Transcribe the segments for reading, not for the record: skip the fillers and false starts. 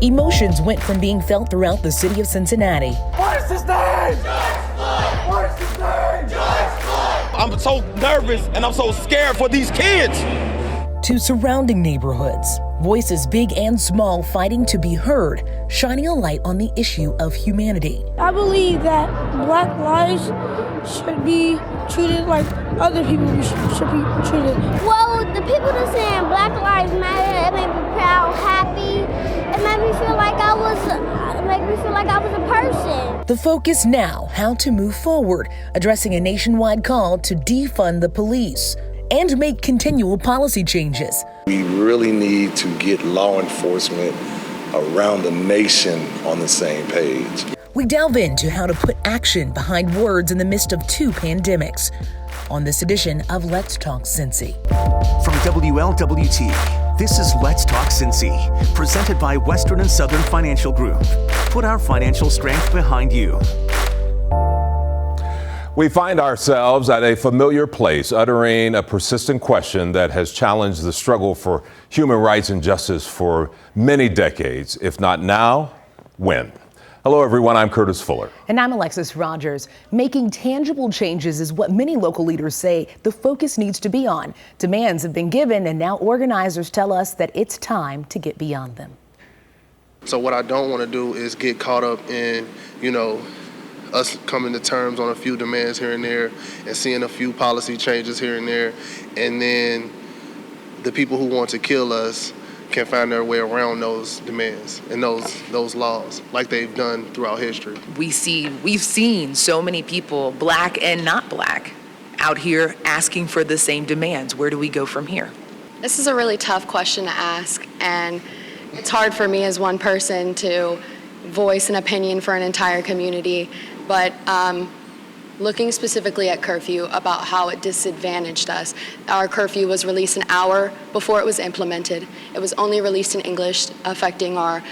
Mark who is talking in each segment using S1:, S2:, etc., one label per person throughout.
S1: Emotions went from being felt throughout the city of Cincinnati.
S2: What is his name? What is his name?
S3: I'm so nervous and I'm so scared for these kids.
S1: To surrounding neighborhoods, voices big and small fighting to be heard, shining a light on the issue of humanity.
S4: I believe that Black lives should be treated like other people should be treated.
S5: Well, the people that saying Black Lives Matter, it made me proud, happy. It made me feel like I was a person.
S1: The focus now, how to move forward, addressing a nationwide call to defund the police and make continual policy changes.
S6: We really need to get law enforcement around the nation on the same page.
S1: We delve into how to put action behind words in the midst of two pandemics on this edition of Let's Talk Cincy.
S7: From WLWT, this is Let's Talk Cincy, presented by Western and Southern Financial Group. Put our financial strength behind you.
S8: We find ourselves at a familiar place, uttering a persistent question that has challenged the struggle for human rights and justice for many decades. If not now, when? Hello, everyone. I'm Curtis Fuller.
S1: And I'm Alexis Rogers. Making tangible changes is what many local leaders say the focus needs to be on. Demands have been given, and now organizers tell us that it's time to get beyond them.
S9: So what I don't want to do is get caught up in, us coming to terms on a few demands here and there and seeing a few policy changes here and there, and then the people who want to kill us can find their way around those demands and those laws like they've done throughout history.
S10: We've seen so many people, Black and not Black, out here asking for the same demands. Where do we go from here?
S11: This is a really tough question to ask, and it's hard for me as one person to voice an opinion for an entire community. But looking specifically at curfew, about how it disadvantaged us. Our curfew was released an hour before it was implemented. It was only released in English, affecting our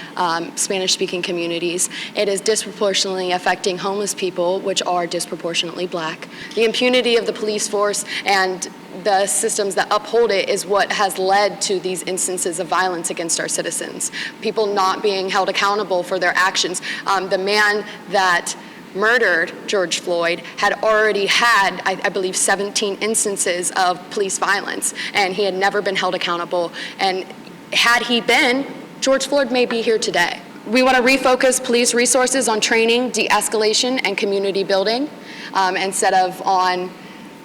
S11: Spanish-speaking communities. It is disproportionately affecting homeless people, which are disproportionately Black. The impunity of the police force and the systems that uphold it is what has led to these instances of violence against our citizens. People not being held accountable for their actions. The man that murdered George Floyd had already had, I believe, 17 instances of police violence, and he had never been held accountable. And had he been, George Floyd may be here today. We want to refocus police resources on training, de-escalation, and community building, instead of on,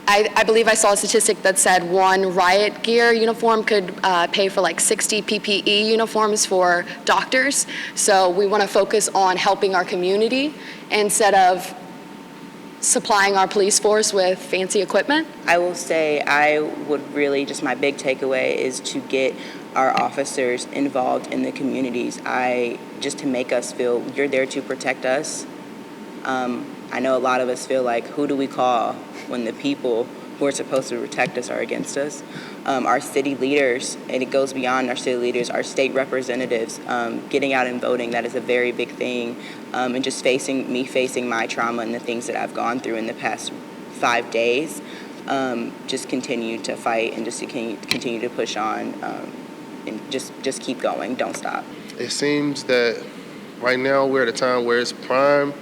S11: I believe I saw a statistic that said one riot gear uniform could pay for like 60 PPE uniforms for doctors. So we want to focus on helping our community instead of supplying our police force with fancy equipment.
S12: I will say I would really, just my big takeaway is to get our officers involved in the communities. Just to make us feel you're there to protect us. I know a lot of us feel like, who do we call when the people who are supposed to protect us are against us? Our city leaders, and it goes beyond our city leaders, our state representatives, getting out and voting, that is a very big thing. And just facing my trauma and the things that I've gone through in the past 5 days, just continue to fight and just continue to push on, and just keep going, don't stop.
S9: It seems that right now we're at a time where it's prime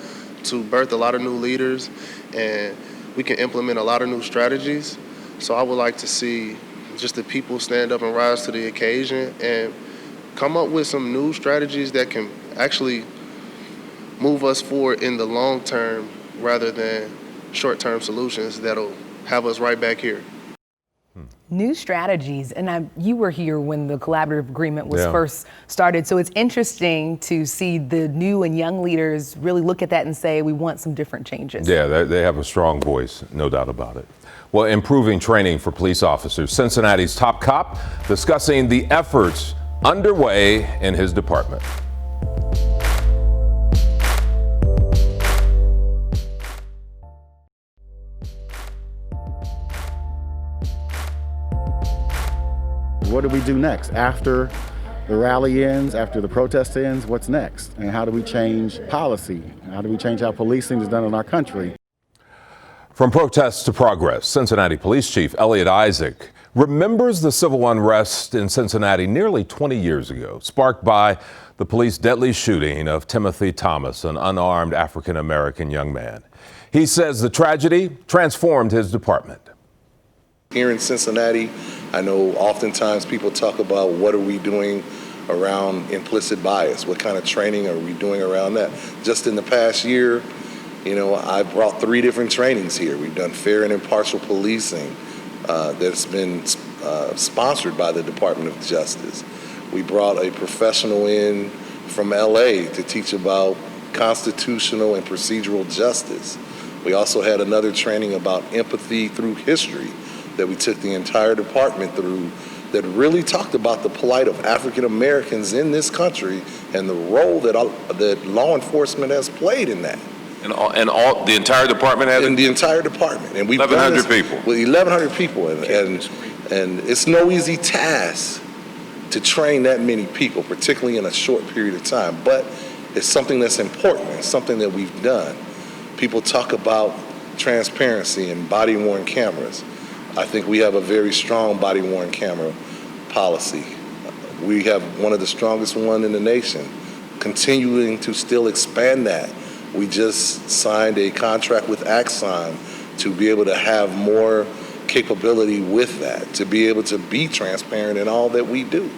S9: to birth a lot of new leaders, and we can implement a lot of new strategies. So I would like to see just the people stand up and rise to the occasion and come up with some new strategies that can actually move us forward in the long term rather than short-term solutions that'll have us right back here.
S1: New strategies, and you were here when the collaborative agreement was first started, so it's interesting to see the new and young leaders really look at that and say, we want some different changes.
S8: Yeah, they have a strong voice, no doubt about it. Well, improving training for police officers. Cincinnati's top cop discussing the efforts underway in his department.
S13: What do we do next? After the rally ends, after the protest ends, what's next? And how do we change policy? How do we change how policing is done in our country?
S8: From protests to progress, Cincinnati Police Chief Elliot Isaac remembers the civil unrest in Cincinnati nearly 20 years ago, sparked by the police deadly shooting of Timothy Thomas, an unarmed African-American young man. He says the tragedy transformed his department.
S6: Here in Cincinnati, I know oftentimes people talk about what are we doing around implicit bias? What kind of training are we doing around that? Just in the past year, I brought 3 different trainings here. We've done fair and impartial policing that's been sponsored by the Department of Justice. We brought a professional in from LA to teach about constitutional and procedural justice. We also had another training about empathy through history that we took the entire department through that really talked about the plight of African Americans in this country and the role that law enforcement has played in that.
S14: And the entire department has?
S6: In the entire department. And we've
S14: 1,100 people.
S6: With 1,100 people. And it's no easy task to train that many people, particularly in a short period of time. But it's something that's important. It's something that we've done. People talk about transparency and body-worn cameras. I think we have a very strong body-worn camera policy. We have one of the strongest one in the nation, continuing to still expand that. We just signed a contract with Axon to be able to have more capability with that, to be able to be transparent in all that we do.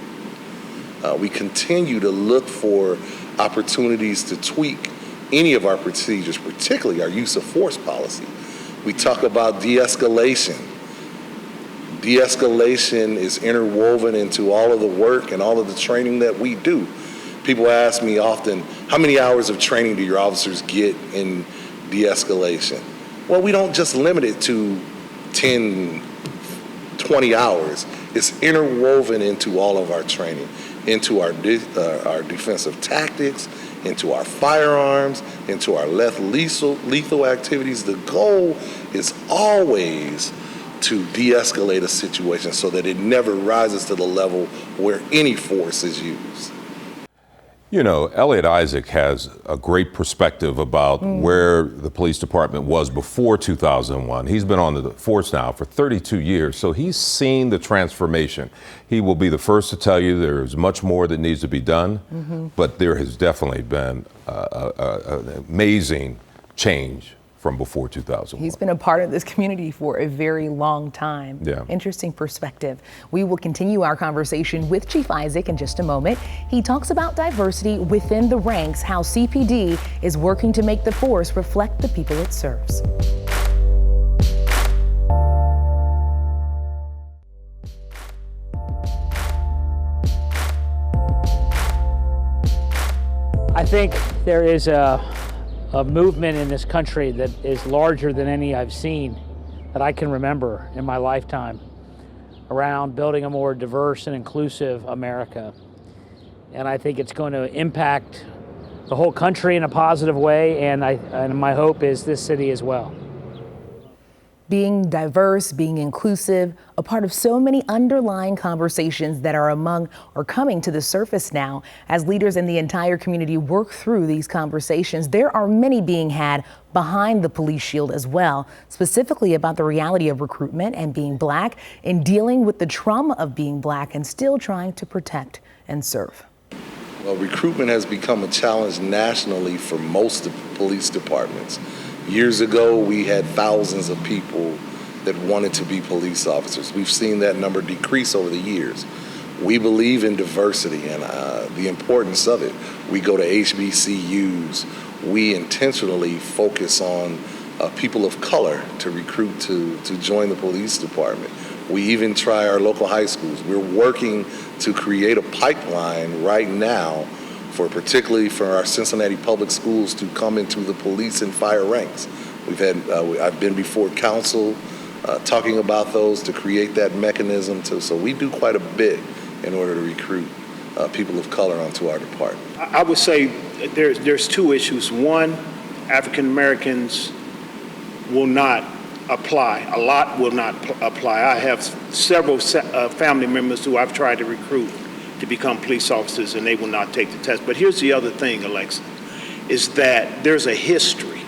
S6: We continue to look for opportunities to tweak any of our procedures, particularly our use of force policy. We talk about de-escalation. De-escalation is interwoven into all of the work and all of the training that we do. People ask me often, how many hours of training do your officers get in de-escalation? Well, we don't just limit it to 10, 20 hours. It's interwoven into all of our training, into our defensive tactics, into our firearms, into our lethal activities. The goal is always to de-escalate a situation so that it never rises to the level where any force is used.
S8: Elliot Isaac has a great perspective about where the police department was before 2001. He's been on the force now for 32 years, so he's seen the transformation. He will be the first to tell you there's much more that needs to be done, but there has definitely been an amazing change from before 2001.
S1: He's been a part of this community for a very long time.
S8: Yeah.
S1: Interesting perspective. We will continue our conversation with Chief Isaac in just a moment. He talks about diversity within the ranks, how CPD is working to make the force reflect the people it serves.
S15: I think there is a movement in this country that is larger than any I've seen that I can remember in my lifetime around building a more diverse and inclusive America. And I think it's going to impact the whole country in a positive way, and my hope is this city as well.
S1: Being diverse, being inclusive, a part of so many underlying conversations that are coming to the surface now as leaders in the entire community work through these conversations. There are many being had behind the police shield as well, specifically about the reality of recruitment and being Black and dealing with the trauma of being Black and still trying to protect and serve.
S6: Well, recruitment has become a challenge nationally for most police departments. Years ago, we had thousands of people that wanted to be police officers. We've seen that number decrease over the years. We believe in diversity and the importance of it. We go to HBCUs. We intentionally focus on people of color to recruit to join the police department. We even try our local high schools. We're working to create a pipeline right now particularly for our Cincinnati public schools to come into the police and fire ranks. I've been before council talking about those to create that mechanism so we do quite a bit in order to recruit people of color onto our department.
S16: I would say there's 2 issues. One, African Americans will not apply. A lot will not apply. I have several family members who I've tried to recruit to become police officers, and they will not take the test. But here's the other thing, Alexa, is that there's a history.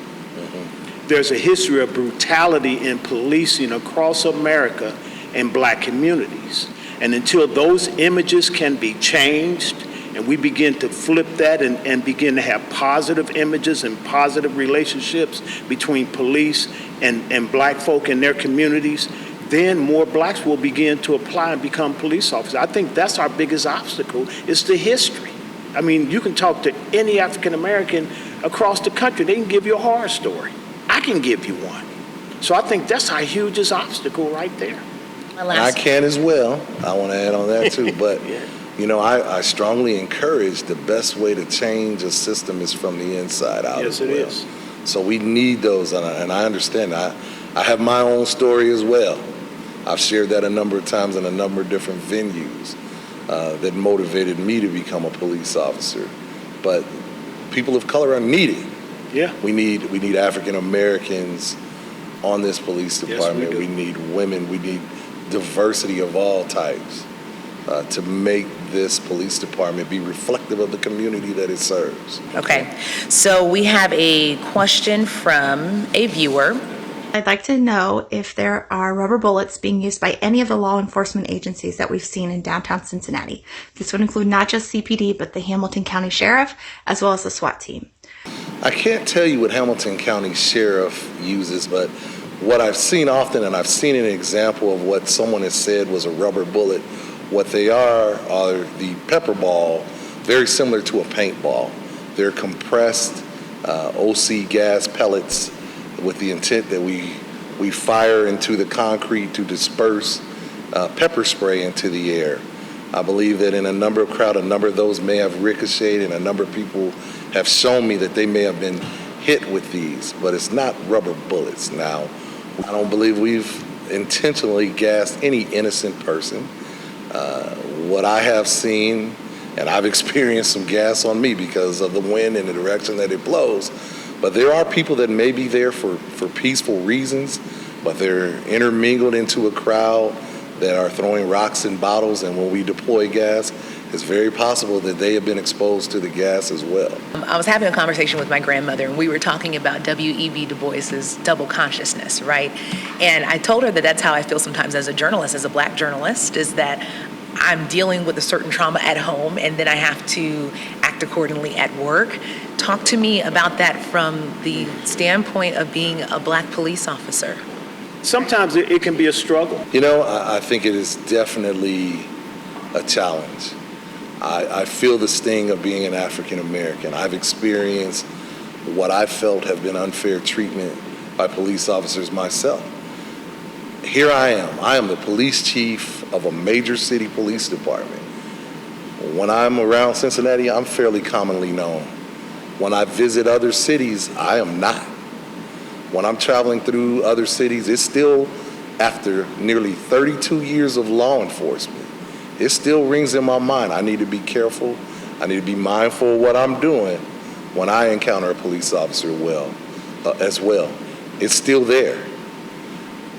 S16: There's a history of brutality in policing across America, in black communities. And until those images can be changed and we begin to flip that and begin to have positive images and positive relationships between police and black folk in their communities, then more blacks will begin to apply and become police officers. I think that's our biggest obstacle, is the history. I mean, you can talk to any African American across the country, they can give you a horror story. I can give you one. So I think that's our hugest obstacle right there.
S6: I can as well. I want to add on that too. But, you know, I strongly encourage the best way to change a system is from the inside out.
S16: Yes,
S6: as well.
S16: it is.
S6: So we need those, and I understand. I have my own story as well. I've shared that a number of times in a number of different venues that motivated me to become a police officer. But people of color are needed.
S16: Yeah.
S6: We need African Americans on this police department.
S16: Yes,
S6: we need women. We need diversity of all types to make this police department be reflective of the community that it serves.
S10: Okay, so we have a question from a viewer.
S17: I'd like to know if there are rubber bullets being used by any of the law enforcement agencies that we've seen in downtown Cincinnati. This would include not just CPD, but the Hamilton County Sheriff, as well as the SWAT team.
S6: I can't tell you what Hamilton County Sheriff uses, but what I've seen often, and I've seen an example of what someone has said was a rubber bullet, what they are the pepper ball, very similar to a paintball. They're compressed OC gas pellets with the intent that we fire into the concrete to disperse pepper spray into the air. I believe that in a number of crowds, a number of those may have ricocheted, and a number of people have shown me that they may have been hit with these, but it's not rubber bullets. Now, I don't believe we've intentionally gassed any innocent person. What I have seen, and I've experienced some gas on me because of the wind and the direction that it blows, but there are people that may be there for peaceful reasons, but they're intermingled into a crowd that are throwing rocks and bottles, and when we deploy gas, it's very possible that they have been exposed to the gas as well.
S10: I was having a conversation with my grandmother, and we were talking about W.E.B. Du Bois's double consciousness, right? And I told her that that's how I feel sometimes as a journalist, as a black journalist, is that I'm dealing with a certain trauma at home, and then I have to act accordingly at work. Talk to me about that from the standpoint of being a black police officer.
S16: Sometimes it can be a struggle.
S6: You know, I think it is definitely a challenge. I feel the sting of being an African American. I've experienced what I felt have been unfair treatment by police officers myself. Here I am the police chief of a major city police department. When I'm around Cincinnati, I'm fairly commonly known. When I visit other cities, I am not. When I'm traveling through other cities, it's still, after nearly 32 years of law enforcement, it still rings in my mind. I need to be careful. I need to be mindful of what I'm doing when I encounter a police officer as well. It's still there.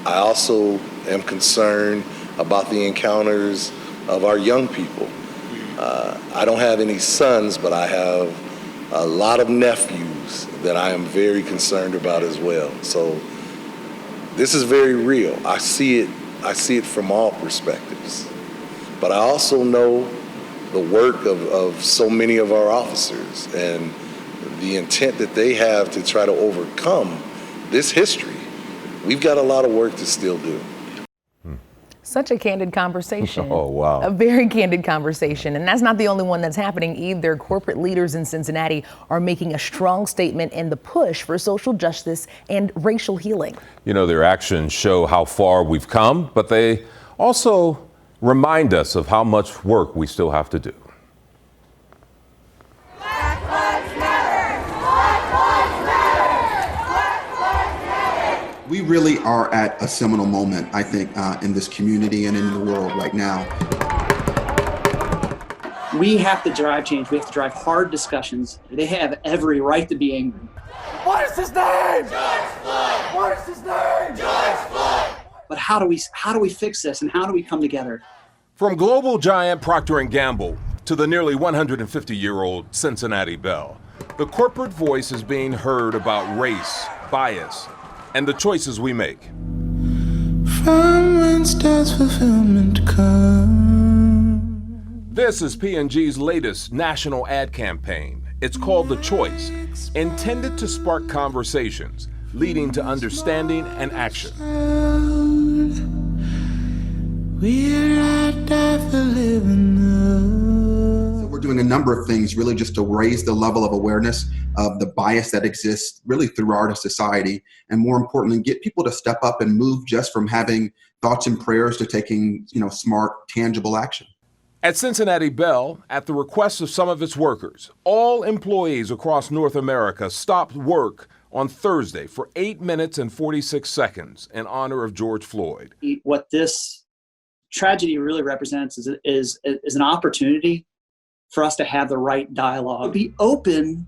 S6: I also am concerned about the encounters of our young people. I don't have any sons, but I have a lot of nephews that I am very concerned about as well. So this is very real. I see it from all perspectives. But I also know the work of so many of our officers and the intent that they have to try to overcome this history. We've got a lot of work to still do.
S1: Such a candid conversation.
S8: Oh, wow.
S1: A very candid conversation. And that's not the only one that's happening either. Corporate leaders in Cincinnati are making a strong statement in the push for social justice and racial healing.
S8: You know, their actions show how far we've come, but they also remind us of how much work we still have to do.
S18: We really are at a seminal moment, I think, in this community and in the world right now.
S19: We have to drive change. We have to drive hard discussions. They have every right to be angry.
S2: What is his name? George Floyd. What is his name? George Floyd.
S19: But how do we fix this, and how do we come together?
S8: From global giant Procter & Gamble to the nearly 150-year-old Cincinnati Bell, the corporate voice is being heard about race, bias, and the choices we make.
S2: From once does fulfillment come?
S8: This is P&G's latest national ad campaign. It's called The Choice, intended to spark conversations, leading to understanding and action.
S2: We're at the living up.
S18: We're doing a number of things really just to raise the level of awareness of the bias that exists really throughout our society, and more importantly, get people to step up and move just from having thoughts and prayers to taking, smart, tangible action.
S8: At Cincinnati Bell, at the request of some of its workers, all employees across North America stopped work on Thursday for 8 minutes and 46 seconds in honor of George Floyd.
S19: What this tragedy really represents is an opportunity for us to have the right dialogue. Be open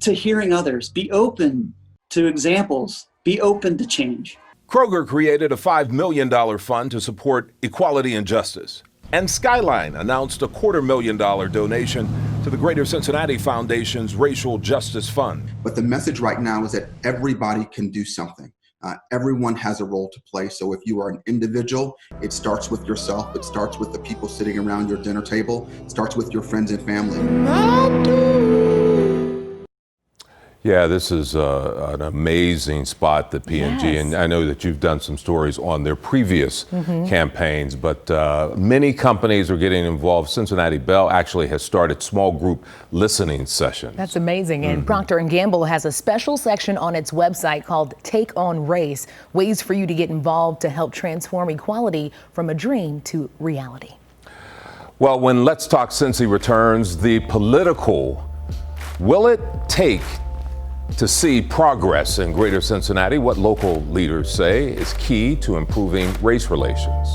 S19: to hearing others, be open to examples, be open to change.
S8: Kroger created a $5 million fund to support equality and justice. And Skyline announced a $250,000 donation to the Greater Cincinnati Foundation's Racial Justice Fund.
S18: But the message right now is that everybody can do something. Everyone has a role to play. So if you are an individual, it starts with yourself. It starts with the people sitting around your dinner table. It starts with your friends and family.
S8: Yeah, this is an amazing spot, the P&G,
S1: Yes.
S8: and I know that you've done some stories on their previous campaigns, but many companies are getting involved. Cincinnati Bell actually has started small group listening sessions.
S1: That's amazing. And Procter & Gamble has a special section on its website called Take on Race, ways for you to get involved to help transform equality from a dream to reality.
S8: Well, when Let's Talk Cincy returns, the political, will it take to see progress in Greater Cincinnati? What local leaders say is key to improving race relations.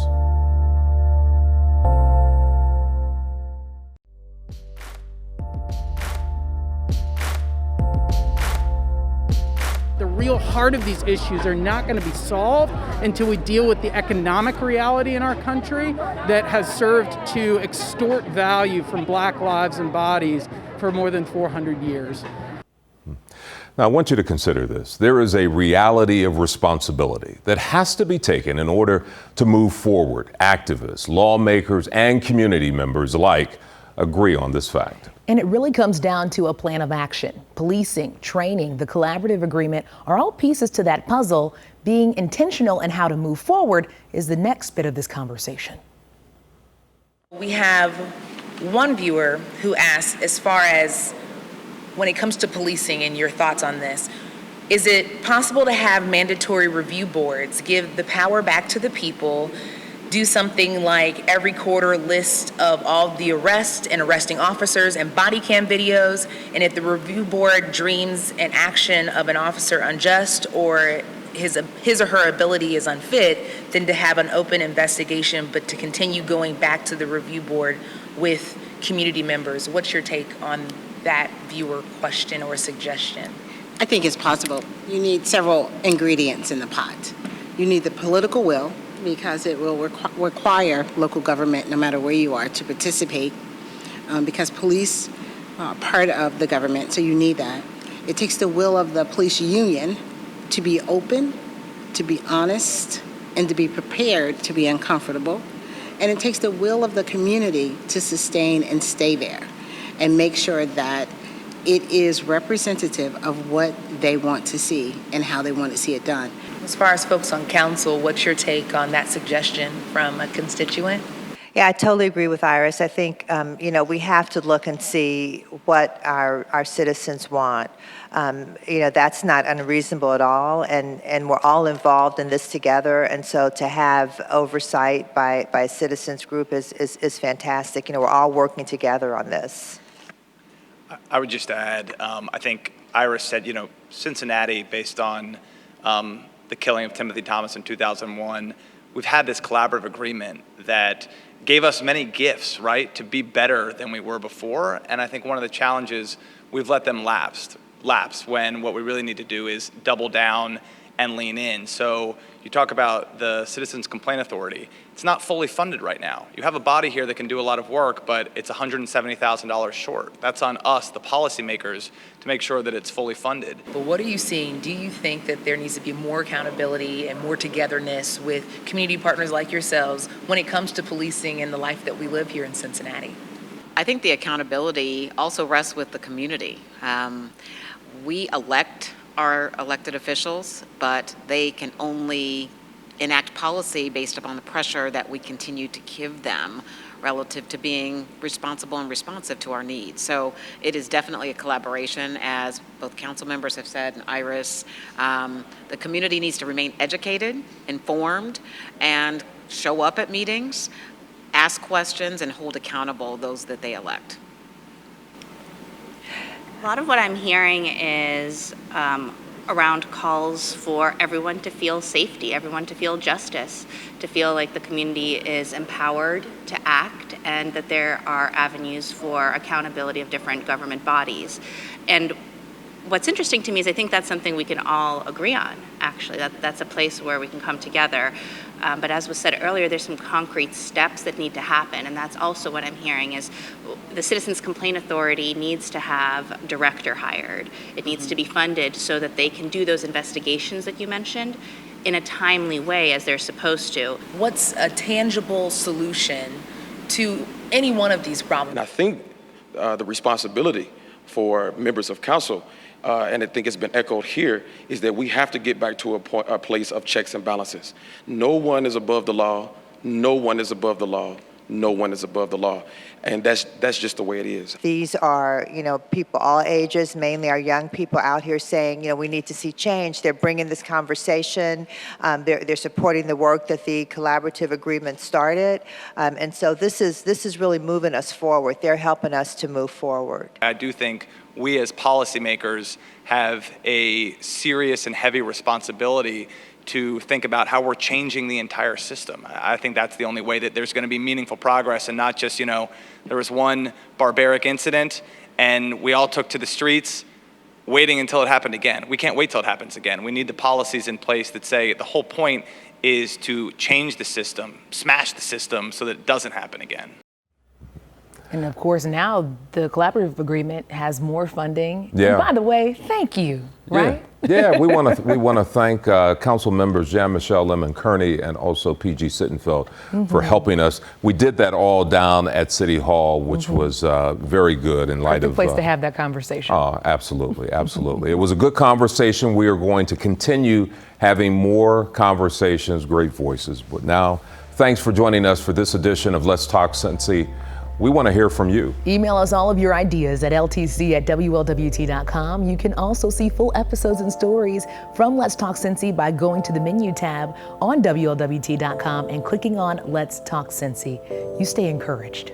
S20: The real heart of these issues are not going to be solved until we deal with the economic reality in our country that has served to extort value from Black lives and bodies for more than 400 years.
S8: Now, I want you to consider this. There is a reality of responsibility that has to be taken in order to move forward. Activists, lawmakers, and community members alike agree on this fact.
S1: And it really comes down to a plan of action. Policing, training, the collaborative agreement are all pieces to that puzzle. Being intentional in how to move forward is the next bit of this conversation.
S10: We have one viewer who asks, as far as when it comes to policing and your thoughts on this, is it possible to have mandatory review boards, give the power back to the people, do something like every quarter list of all the arrests and arresting officers and body cam videos, and if the review board deems an action of an officer unjust or his or her ability is unfit, then to have an open investigation, but to continue going back to the review board with community members? What's your take on that viewer question or suggestion?
S21: I think it's possible. You need several ingredients in the pot. You need the political will, because it will require local government, no matter where you are, to participate, because police are part of the government, so you need that. It takes the will of the police union to be open, to be honest, and to be prepared to be uncomfortable. And it takes the will of the community to sustain and stay there and make sure that it is representative of what they want to see and how they want to see it done.
S10: As far as folks on council, what's your take on that suggestion from a constituent?
S22: Yeah, I totally agree with Iris. I think, we have to look and see what our citizens want. That's not unreasonable at all, and we're all involved in this together, and so to have oversight by a citizens group is fantastic. We're all working together on this.
S23: I would just add, I think Iris said, Cincinnati, based on the killing of Timothy Thomas in 2001, we've had this collaborative agreement that gave us many gifts, right, to be better than we were before. And I think one of the challenges, we've let them lapse when what we really need to do is double down and lean in. So you talk about the Citizens Complaint Authority. It's not fully funded right now. You have a body here that can do a lot of work, but it's $170,000 short. That's on us, the policymakers, to make sure that it's fully funded.
S10: But what are you seeing? Do you think that there needs to be more accountability and more togetherness with community partners like yourselves when it comes to policing and the life that we live here in Cincinnati?
S3: I think the accountability also rests with the community. We elect our elected officials, but they can only enact policy based upon the pressure that we continue to give them relative to being responsible and responsive to our needs. So it is definitely a collaboration, as both council members have said, and Iris. The community needs to remain educated, informed, and show up at meetings, ask questions, and hold accountable those that they elect.
S4: A lot of what I'm hearing is around calls for everyone to feel safety, everyone to feel justice, to feel like the community is empowered to act, and that there are avenues for accountability of different government bodies. And what's interesting to me is I think that's something we can all agree on, actually. That's a place where we can come together. But as was said earlier, there's some concrete steps that need to happen, and that's also what I'm hearing is the Citizens Complaint Authority needs to have a director hired. It needs to be funded so that they can do those investigations that you mentioned in a timely way as they're supposed to.
S10: What's a tangible solution to any one of these problems?
S5: And I think the responsibility for members of council, and I think it's been echoed here, is that we have to get back to a place of checks and balances. No one is above the law. No one is above the law. No one is above the law. And that's just the way it is.
S22: These are, people all ages, mainly our young people out here saying, we need to see change. They're bringing this conversation. They're supporting the work that the collaborative agreement started. And so this is really moving us forward. They're helping us to move forward.
S23: I do think we as policymakers have a serious and heavy responsibility to think about how we're changing the entire system. I think that's the only way that there's going to be meaningful progress, and not just, there was one barbaric incident and we all took to the streets waiting until it happened again. We can't wait till it happens again. We need the policies in place that say the whole point is to change the system, smash the system so that it doesn't happen again.
S1: And of course, now the collaborative agreement has more funding.
S8: Yeah.
S1: And by the way, thank you, right?
S8: Yeah, we want to thank Council members Jan-Michele Lemon Kearney and also PG Sittenfeld for helping us. We did that all down at City Hall, which was very good in light of.
S1: Perfect place to have that conversation.
S8: Oh, absolutely, absolutely. It was a good conversation. We are going to continue having more conversations, great voices. But now, thanks for joining us for this edition of Let's Talk Cincy. We want to hear from you.
S1: Email us all of your ideas at ltc@WLWT.com. You can also see full episodes and stories from Let's Talk Cincy by going to the menu tab on WLWT.com and clicking on Let's Talk Cincy. You stay encouraged.